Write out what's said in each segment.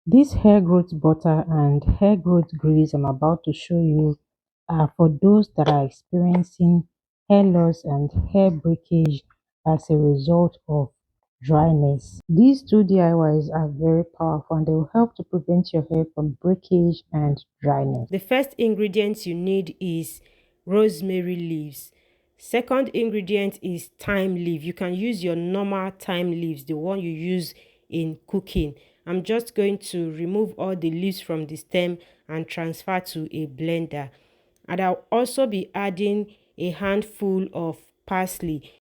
This hair growth butter and hair growth grease I'm about to show you are for those that are experiencing hair loss and hair breakage as a result of dryness. These two DIYs are very powerful and they will help to prevent your hair from breakage and dryness. The first ingredient you need is rosemary leaves. Second ingredient is thyme leaf. You can use your normal thyme leaves, the one you use in cooking. I'm just going to remove all the leaves from the stem and transfer to a blender. And I'll also be adding a handful of parsley.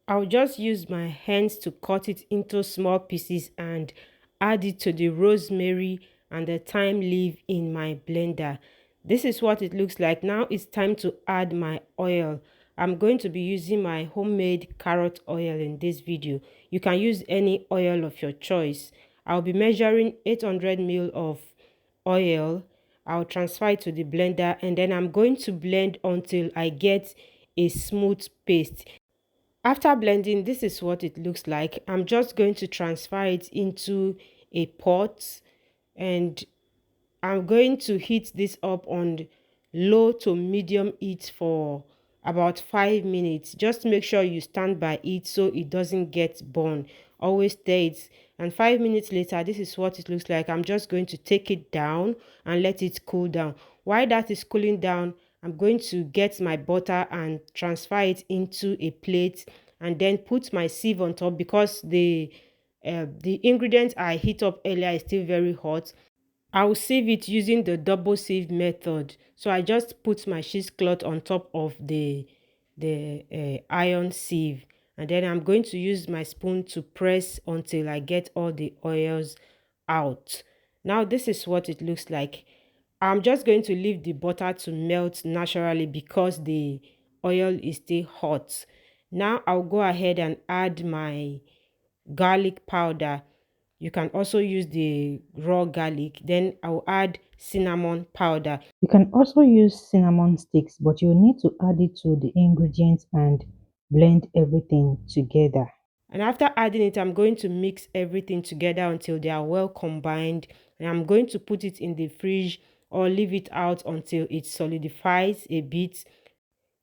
I'll just use my hands to cut it into small pieces and add it to the rosemary and the thyme leaf in my blender. This is what it looks like. Now it's time to add my oil. I'm going to be using my homemade carrot oil in this video. You can use any oil of your choice. I'll be measuring 800 ml of oil. I'll transfer it to the blender and then I'm going to blend until I get a smooth paste. After blending, this is what it looks like. I'm just going to transfer it into a pot and I'm going to heat this up on low to medium heat for about 5 minutes. Just make sure you stand by it so it doesn't get burned. Always stir it. And 5 minutes later, this is what it looks like. I'm just going to take it down and let it cool down. While that is cooling down, I'm going to get my butter and transfer it into a plate and then put my sieve on top because the ingredient I heat up earlier is still very hot. I'll sieve it using the double sieve method. So I just put my cheesecloth on top of the iron sieve, and then I'm going to use my spoon to press until I get all the oils out. Now this is what it looks like. I'm just going to leave the butter to melt naturally because the oil is still hot. Now I'll go ahead and add my garlic powder. You can also use the raw garlic. Then I'll add cinnamon powder. You can also use cinnamon sticks, but you need to add it to the ingredients and blend everything together. And after adding it, I'm going to mix everything together until they are well combined. And I'm going to put it in the fridge or leave it out until it solidifies a bit.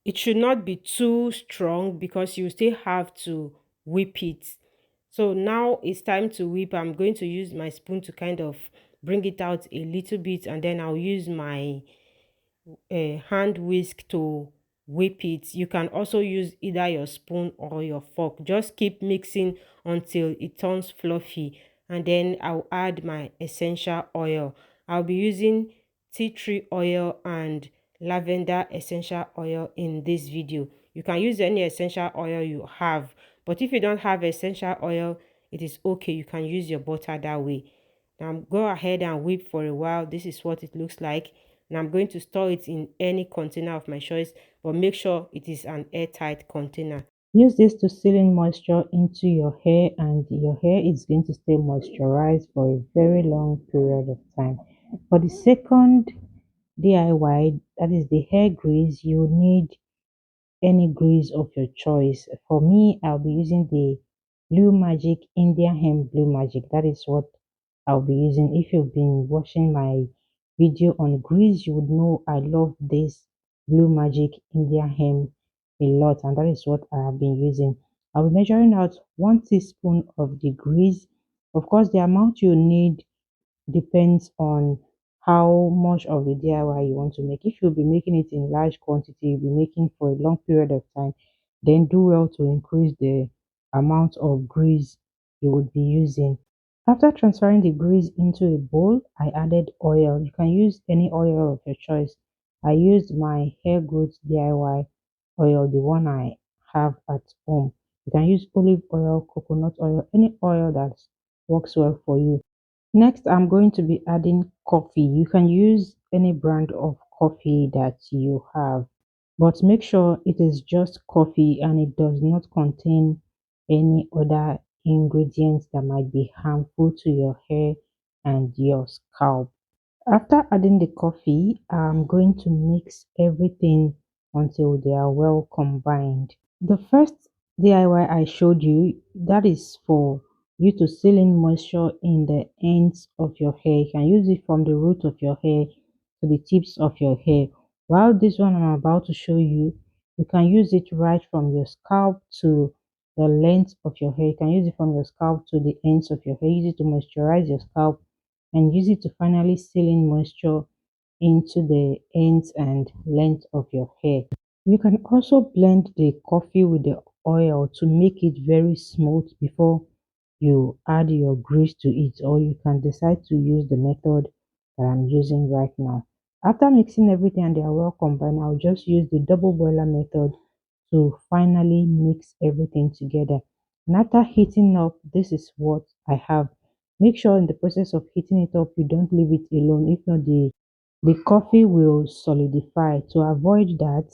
It should not be too strong because you still have to whip it. So now it's time to whip. I'm going to use my spoon to kind of bring it out a little bit and then I'll use my hand whisk to whip it. You can also use either your spoon or your fork. Just keep mixing until it turns fluffy and then I'll add my essential oil. I'll be using tea tree oil and lavender essential oil in this video. You can use any essential oil you have, but if you don't have essential oil, it is okay. You can use your butter that way. Now go ahead and whip for a while. This is what it looks like. And I'm going to store it in any container of my choice, but make sure it is an airtight container. Use this to seal in moisture into your hair, and your hair is going to stay moisturized for a very long period of time. For the second DIY, that is the hair grease, you need any grease of your choice. For me, I'll be using the Blue Magic Indian Hemp Blue Magic. That is what I'll be using. If you've been watching my video on grease, you would know I love this Blue Magic Indian Hemp a lot, and that is what I have been using. I'll be measuring out 1 teaspoon of the grease. Of course, the amount you need depends on how much of the DIY you want to make. If you'll be making it in large quantity, you'll be making for a long period of time, then do well to increase the amount of grease you would be using. After transferring the grease into a bowl, I added oil. You can use any oil of your choice. I used my hair growth DIY oil, the one I have at home. You can use olive oil, coconut oil, any oil that works well for you. Next, I'm going to be adding coffee. You can use any brand of coffee that you have, but make sure it is just coffee and it does not contain any other ingredients that might be harmful to your hair and your scalp. After adding the coffee, I'm going to mix everything until they are well combined. The first DIY I showed you, that is for you to seal in moisture in the ends of your hair. You can use it from the root of your hair to the tips of your hair. While this one I'm about to show you, you can use it right from your scalp to the length of your hair. You can use it from your scalp to the ends of your hair. Use it to moisturize your scalp and use it to finally seal in moisture into the ends and length of your hair. You can also blend the coffee with the oil to make it very smooth before you add your grease to it, or you can decide to use the method that I'm using right now. After mixing everything and they are well combined, I'll just use the double boiler method to finally mix everything together. And after heating up, this is what I have. Make sure in the process of heating it up, you don't leave it alone. If not, the coffee will solidify. To avoid that,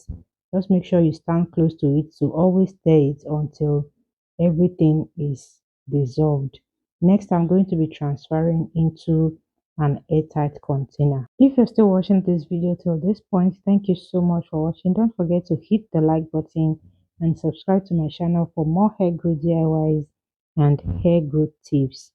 just make sure you stand close to it to always stir it until everything is dissolved. Next, I'm going to be transferring into an airtight container. If you're still watching this video till this point, thank you so much for watching. Don't forget to hit the like button and subscribe to my channel for more hair growth DIYs and hair growth tips.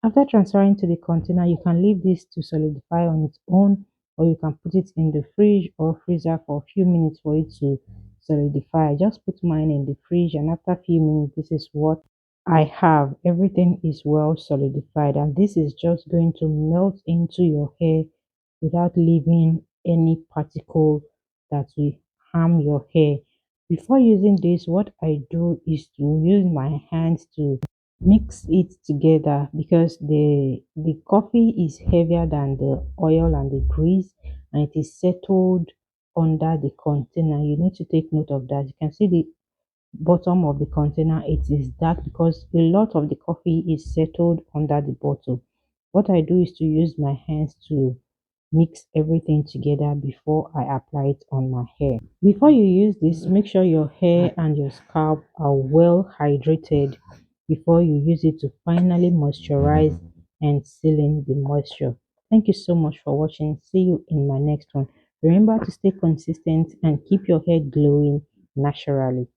After transferring to the container, you can leave this to solidify on its own, or you can put it in the fridge or freezer for a few minutes for it to solidify. I just put mine in the fridge, and after a few minutes, this is what I have. Everything is well solidified, and this is just going to melt into your hair without leaving any particle that will harm your hair. Before using this, what I do is to use my hands to mix it together because the coffee is heavier than the oil and the grease, and it is settled under the container. You need to take note of that. You can see the bottom of the container, it is dark because a lot of the coffee is settled under the bottle. What I do is to use my hands to mix everything together before I apply it on my hair. Before you use this, make sure your hair and your scalp are well hydrated before you use it to finally moisturize and seal in the moisture. Thank you so much for watching. See you in my next one. Remember to stay consistent and keep your hair glowing naturally.